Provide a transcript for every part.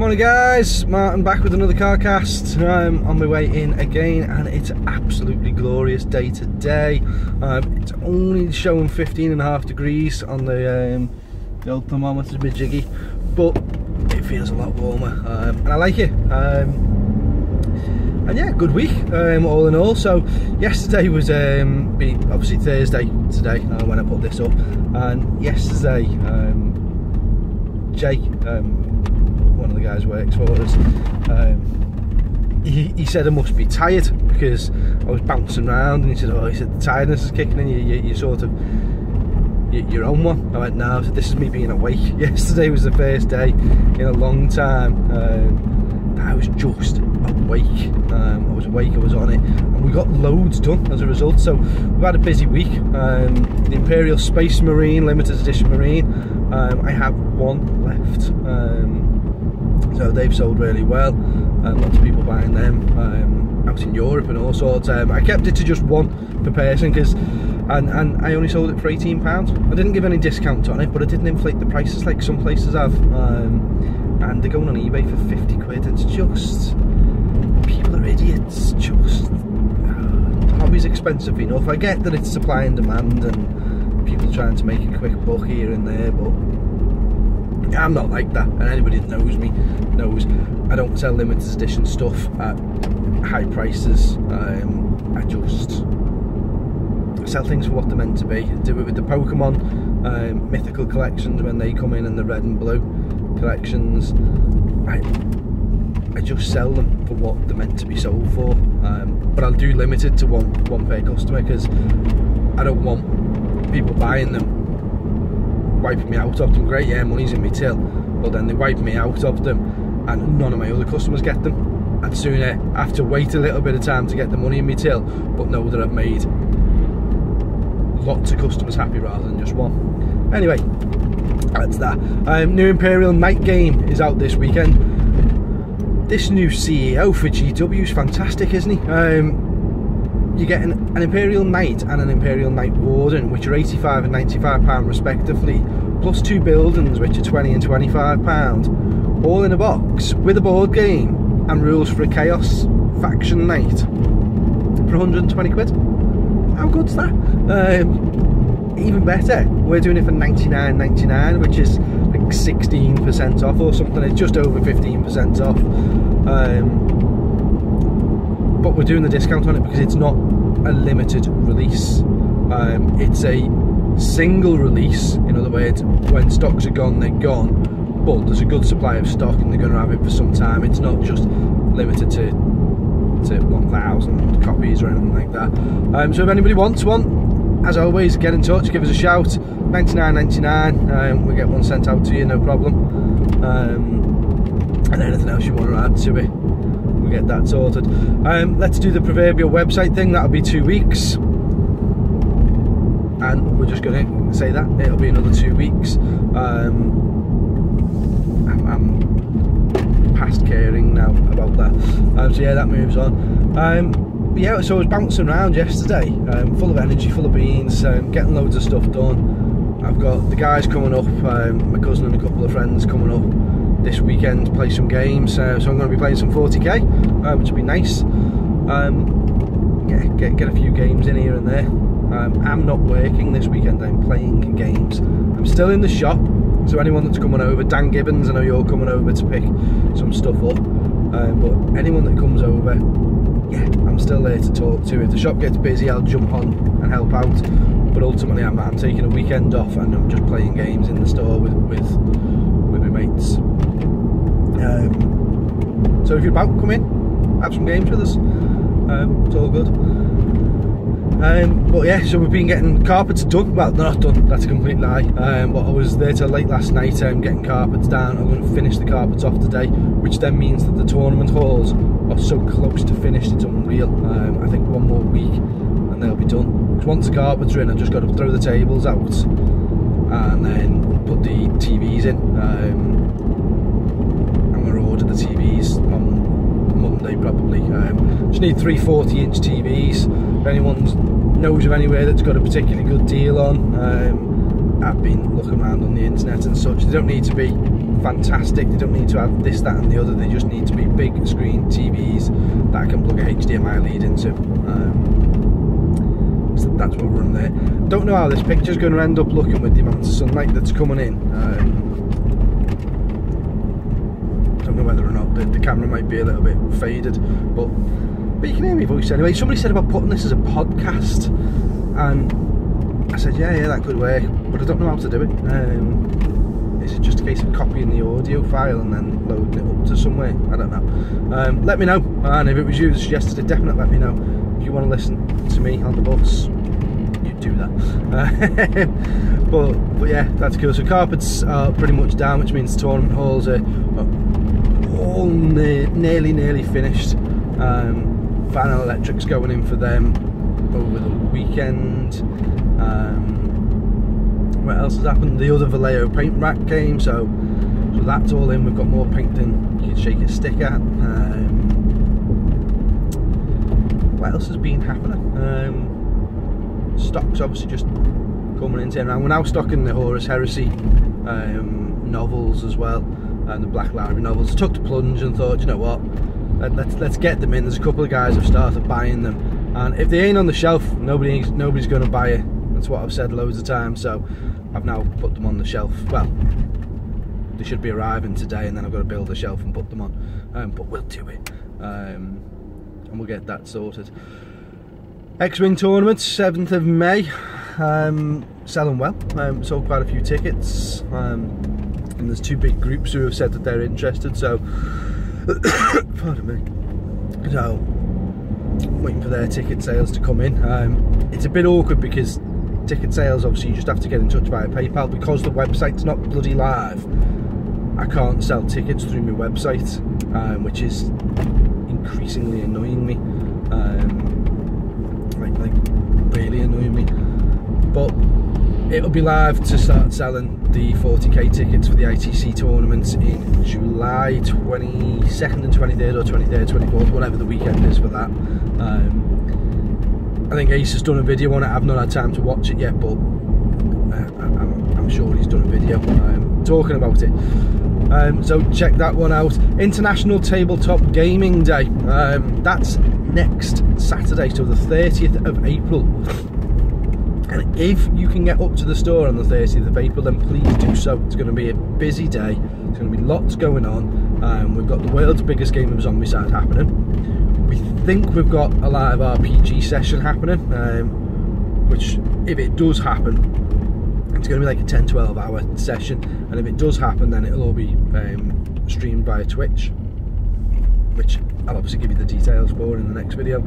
Morning guys, Martin back with another CarCast. I'm on my way in again and it's an absolutely glorious day today. It's only showing 15.5 degrees on the old thermometer's a bit jiggy, but it feels a lot warmer and I like it. And yeah, good week all in all. So yesterday was obviously Thursday today when I put this up, and yesterday Jake, one of the guys who works for us, he said I must be tired because I was bouncing around, and he said the tiredness is kicking in, you sort of, you're on one. I went, no. I said, this is me being awake. Yesterday was the first day in a long time that I was just awake. I was awake, I was on it, and we got loads done as a result. So we've had a busy week. The Imperial Space Marine, limited edition Marine, I have one left. So they've sold really well, lots of people buying them out in Europe and all sorts. I kept it to just one per person because, and I only sold it for £18. I didn't give any discount on it, but I didn't inflate the prices like some places have. And they're going on eBay for 50 quid. It's just, people are idiots. Just, the hobby's expensive enough. I get that it's supply and demand and people trying to make a quick buck here and there, but I'm not like that, and anybody that knows me knows I don't sell limited edition stuff at high prices. I just sell things for what they're meant to be. I do it with the Pokemon mythical collections when they come in, and the red and blue collections. I just sell them for what they're meant to be sold for, but I'll do limited to one per customer because I don't want people buying them, wiping me out of them. Great, yeah, money's in my till, but then they wipe me out of them and none of my other customers get them. I'd sooner have to wait a little bit of time to get the money in my till, but know that I've made lots of customers happy rather than just one. Anyway, that's that. New Imperial Knight game is out this weekend. This new CEO for GW is fantastic, isn't he? You get an Imperial Knight and an Imperial Knight Warden, which are £85 and £95 respectively, plus two buildings, which are £20 and £25, all in a box, with a board game and rules for a Chaos Faction Knight for 120 quid. How good's that? Even better, we're doing it for £99.99, which is like 16% off or something. It's just over 15% off. But we're doing the discount on it because it's not a limited release. It's a single release. In other words, when stocks are gone, they're gone, but there's a good supply of stock and they're going to have it for some time. It's not just limited to 1,000 copies or anything like that. So if anybody wants one, as always, get in touch, give us a shout. £99.99, we get one sent out to you, no problem. And anything else you want to add to it, we get that sorted. Let's do the proverbial website thing. That'll be 2 weeks, and we're just going to say that it'll be another 2 weeks. I'm past caring now about that. So yeah, that moves on. But yeah, so I was bouncing around yesterday, full of energy, full of beans, getting loads of stuff done. I've got the guys coming up, my cousin and a couple of friends coming up this weekend to play some games, so I'm going to be playing some 40k, which will be nice. Yeah, get a few games in here and there. I'm not working this weekend, I'm playing games. I'm still in the shop, so anyone that's coming over, Dan Gibbons, I know you're coming over to pick some stuff up, but anyone that comes over, yeah, I'm still there to talk to. If the shop gets busy, I'll jump on and help out, but ultimately I'm taking a weekend off and I'm just playing games in the store with my mates. So if you're about, come in, have some games with us. It's all good. But yeah, so we've been getting carpets done. Well, they're not done, that's a complete lie. But I was there till late last night getting carpets down. I'm going to finish the carpets off today, which then means that the tournament halls are so close to finished, it's unreal. I think one more week and they'll be done. Because once the carpets are in, I've just got to throw the tables out and then put the TVs in. I'm going to order the TVs on Monday probably. Just need 3 40-inch TVs. If anyone knows of anywhere that's got a particularly good deal on, I've been looking around on the internet and such. They don't need to be fantastic. They don't need to have this, that and the other. They just need to be big screen TVs that I can plug a HDMI lead into. So that's what we're on there. Don't know how this picture's going to end up looking with the amount of sunlight that's coming in. Don't know whether or not the camera might be a little bit faded, but you can hear my voice anyway. Somebody said about putting this as a podcast, and I said yeah, that could work, but I don't know how to do it. Is it just a case of copying the audio file and then loading it up to somewhere? I don't know. Let me know, and if it was you that suggested it, definitely let me know. If you want to listen to me on the bus, you do that. But yeah, that's cool. So carpets are pretty much down, which means the tournament halls are all nearly finished. Final electrics going in for them over the weekend. What else has happened? The other Vallejo paint rack came, so that's all in. We've got more paint than you can shake a stick at. What else has been happening? Stock's obviously just coming into now. We're now stocking the Horus Heresy novels as well, and the Black Library novels. I took the plunge and thought, you know what, let's get them in. There's a couple of guys have started buying them, and if they ain't on the shelf, nobody's going to buy it. That's what I've said loads of times. So I've now put them on the shelf. Well, they should be arriving today, and then I've got to build a shelf and put them on. But we'll do it. And we'll get that sorted. X-Wing tournament, 7th of May, selling well. Sold quite a few tickets, and there's 2 big groups who have said that they're interested, so pardon me. So waiting for their ticket sales to come in. It's a bit awkward because ticket sales, obviously you just have to get in touch via PayPal. Because the website's not bloody live, I can't sell tickets through my website, which is increasingly annoying me, like really annoying me. But it'll be live to start selling the 40k tickets for the ITC tournaments in July 22nd and 23rd, or 23rd, 24th, whatever the weekend is for that. I think Ace has done a video on it. I've not had time to watch it yet, but I'm sure he's done a video talking about it. So check that one out. International Tabletop Gaming Day. That's next Saturday, so the 30th of April. And if you can get up to the store on the 30th of April, then please do so. It's going to be a busy day. There's going to be lots going on. We've got the world's biggest game of Zombicide happening. We think we've got a live RPG session happening, which, if it does happen, it's going to be like a 10-12 hour session, and if it does happen, then it'll all be streamed via Twitch, which I'll obviously give you the details for in the next video.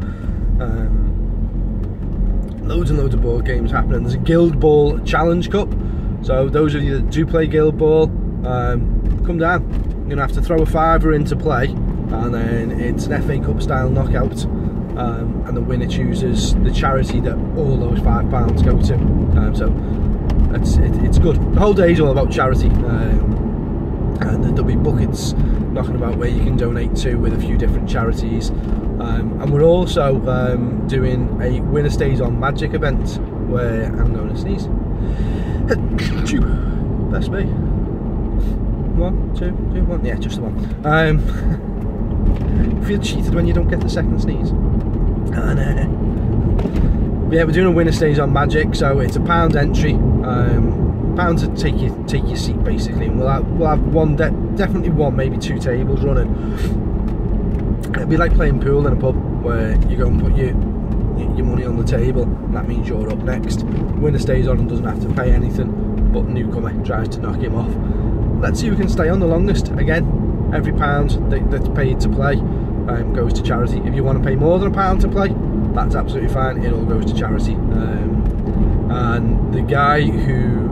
Loads and loads of board games happening. There's a Guild Ball Challenge Cup, so those of you that do play Guild Ball, come down. You're going to have to throw a $5 into play, and then it's an FA Cup style knockout, and the winner chooses the charity that all those £5 go to. So it's good. The whole day is all about charity, and there'll be buckets knocking about where you can donate to with a few different charities. And we're also doing a Winner Stays on Magic event where I'm going to sneeze. That's me. 1, 2, 1. Yeah, just the one. Feel cheated when you don't get the second sneeze. And yeah, we're doing a Winner Stays on Magic, so it's £1 entry. £1 to take your seat basically, and we'll have one, definitely one, maybe 2 tables running. It'd be like playing pool in a pub where you go and put your money on the table, and that means you're up next. Winner stays on and doesn't have to pay anything, but newcomer tries to knock him off. Let's see who can stay on the longest. Again, every £1 that's paid to play goes to charity. If you want to pay more than £1 to play, that's absolutely fine, it all goes to charity. And the guy who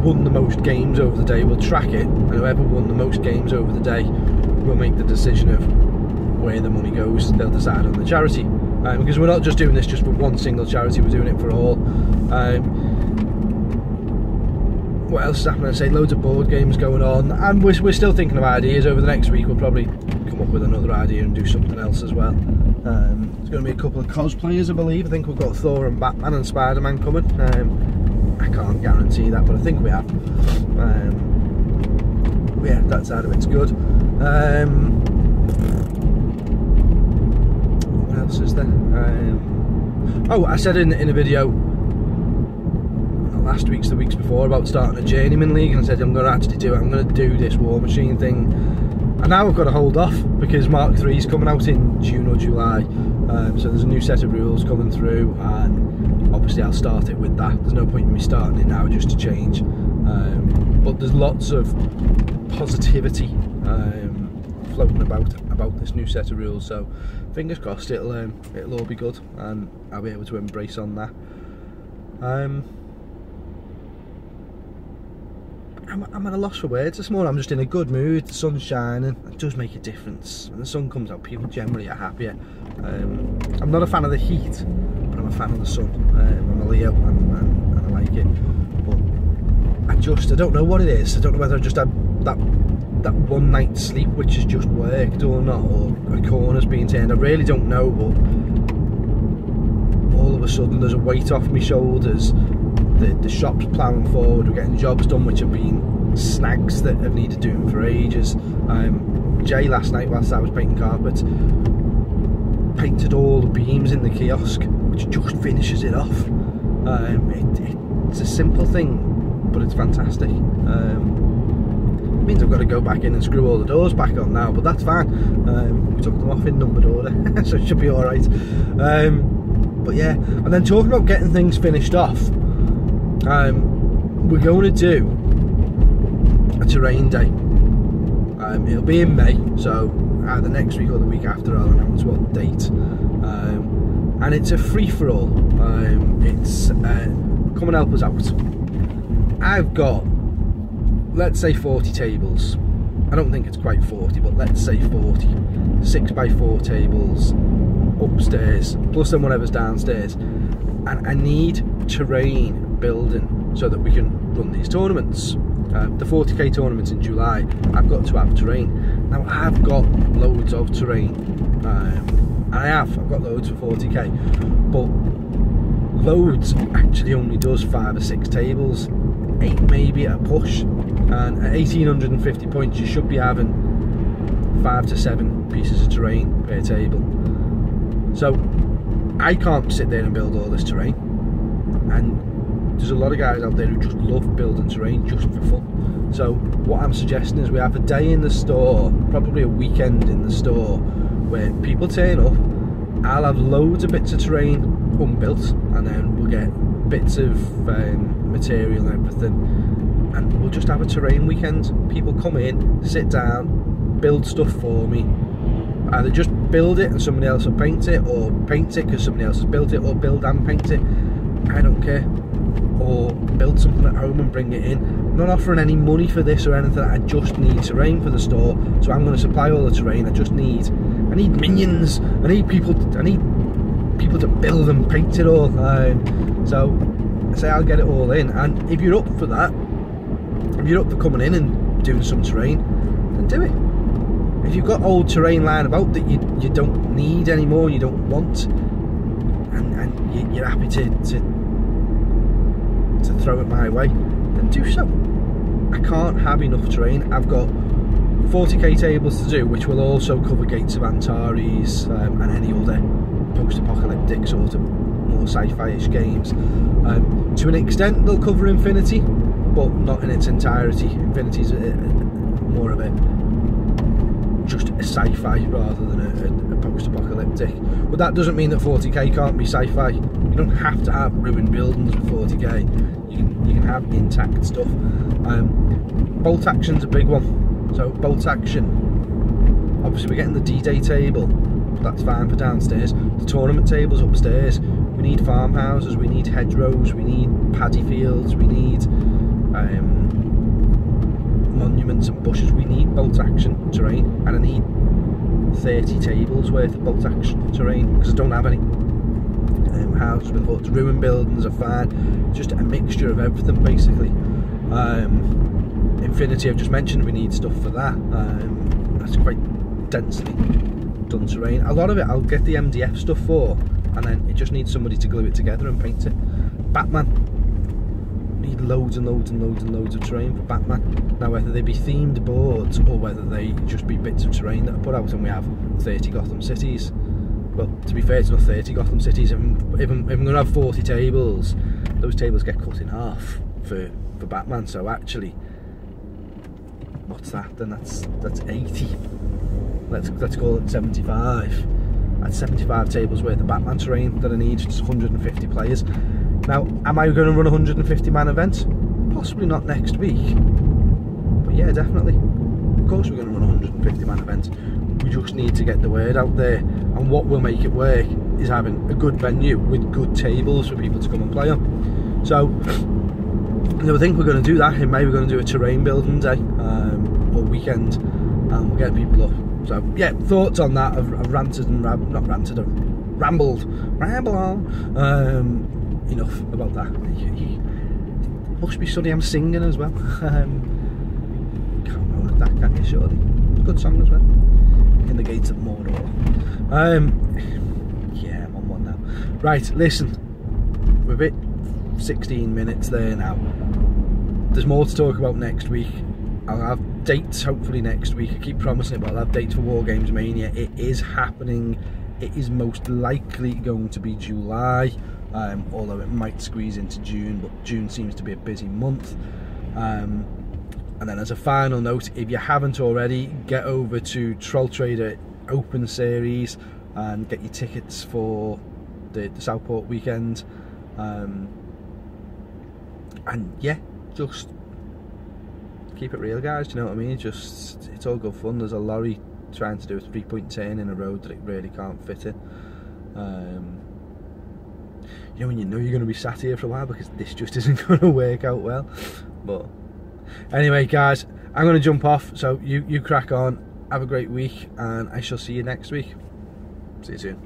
won the most games over the day will track it, and whoever won the most games over the day will make the decision of where the money goes. They'll decide on the charity, because we're not just doing this just for one single charity, we're doing it for all. What else is happening? I say loads of board games going on, and we're still thinking of ideas. Over the next week we'll probably come up with another idea and do something else as well. There's going to be a couple of cosplayers, I believe. I think we've got Thor and Batman and Spider-Man coming. I can't guarantee that, but I think we have. yeah, that side of it's good. What else is there? Oh, I said in a video last week's, the weeks before, about starting a journeyman league, and I said I'm going to actually do it. I'm going to do this War Machine thing, and now I've got to hold off because Mark 3 is coming out in June or July, so there's a new set of rules coming through, and obviously I'll start it with that. There's no point in me starting it now just to change, but there's lots of positivity floating about this new set of rules, so fingers crossed it'll all be good and I'll be able to embrace on that. I'm at a loss for words this morning. I'm just in a good mood, the sun's shining, it does make a difference. When the sun comes out, people generally are happier. I'm not a fan of the heat, but I'm a fan of the sun. I'm a Leo and I like it, but I don't know what it is. I don't know whether I just had that one night's sleep which has just worked or not, or a corner's being turned. I really don't know, but all of a sudden there's a weight off my shoulders. The shop's ploughing forward, we're getting jobs done which have been snags that have needed doing for ages. Jay last night, whilst I was painting carpets, painted all the beams in the kiosk, which just finishes it off. It's a simple thing, but it's fantastic. It means I've got to go back in and screw all the doors back on now, but that's fine. We took them off in numbered order, so it should be alright. But yeah, and then talking about getting things finished off, we're going to do a terrain day. It'll be in May, so either next week or the week after I'll announce what date. And it's a free-for-all. It's come and help us out. I've got, let's say 40 tables. I don't think it's quite 40, but let's say 40. 6x4 tables upstairs, plus then whatever's downstairs. And I need terrain building so that we can run these tournaments. The 40k tournaments in July, I've got to have terrain. Now I've got loads of terrain, I've got loads for 40k, but loads actually only does 5 or 6 tables, 8 maybe at a push, and at 1850 points you should be having 5 to 7 pieces of terrain per table. So I can't sit there and build all this terrain, and there's a lot of guys out there who just love building terrain just for fun. So what I'm suggesting is we have a day in the store, probably a weekend in the store, where people turn up. I'll have loads of bits of terrain unbuilt, and then we'll get bits of material and everything, and we'll just have a terrain weekend. People come in, sit down, build stuff for me. Either just build it and somebody else will paint it, or paint it because somebody else has built it, or build and paint it. I don't care. Or build something at home and bring it in. I'm not offering any money for this or anything. I just need terrain for the store, so I'm going to supply all the terrain. I need minions. I need people to build and paint it all. So I say I'll get it all in. And if you're up for that, if you're up for coming in and doing some terrain, then do it. If you've got old terrain lying about that you don't need anymore, you don't want, and you're happy to throw it my way, then do so. I can't have enough terrain. I've got 40k tables to do, which will also cover Gates of Antares and any other post-apocalyptic sort of more sci-fi-ish games. To an extent they'll cover Infinity, but not in its entirety. Infinity's more of a just a sci-fi rather than a post-apocalyptic. But that doesn't mean that 40k can't be sci-fi. You don't have to have ruined buildings with 40k. You can have intact stuff. Bolt action's a big one. So bolt action, obviously we're getting the D-Day table, that's fine for downstairs. The tournament tables upstairs. We need farmhouses, we need hedgerows, we need paddy fields, we need monuments and bushes. We need bolt action terrain, and I need 30 tables worth of bolt action terrain because I don't have any. Houses with huts, ruined buildings are fine, just a mixture of everything basically. Infinity I've just mentioned, we need stuff for that. That's quite densely done terrain. A lot of it I'll get the MDF stuff for, and then it just needs somebody to glue it together and paint it. Batman need loads and loads and loads and loads of terrain for Batman. Now, whether they be themed boards or whether they just be bits of terrain that are put out, and we have 30 Gotham cities. Well, to be fair, it's not 30 Gotham cities. If I'm going to have 40 tables, those tables get cut in half for Batman. So actually, what's that? Then that's 80. Let's call it 75. That's 75 tables worth of Batman terrain that I need. Just 150 players. Now, am I going to run a 150 man event? Possibly not next week, but yeah, definitely. Of course, we're going to run a 150 man event. We just need to get the word out there, and what will make it work is having a good venue with good tables for people to come and play on. So I think we're going to do that in May. We're going to do a terrain building day or weekend, and we'll get people up. So yeah, thoughts on that. I've ranted and rambled on. Enough about that. It must be sunny. I'm singing as well. Can't remember that, can you? Surely, good song as well. In the Gates of Mordor. Yeah, I'm on one now. Right, listen, we're a bit 16 minutes there now. There's more to talk about next week. I'll have dates hopefully next week. I keep promising it, but I'll have dates for War Games Mania. It is happening. It is most likely going to be July, although it might squeeze into June, but June seems to be a busy month. And then as a final note, if you haven't already, get over to Troll Trader Open Series and get your tickets for the Southport weekend. And yeah, just keep it real, guys, do you know what I mean? Just, it's all good fun. There's a lorry trying to do a 3-point turn in a road that it really can't fit in. You know when you know you're going to be sat here for a while because this just isn't going to work out well. But anyway, guys, I'm going to jump off, so you crack on, have a great week, and I shall see you next week. See you soon.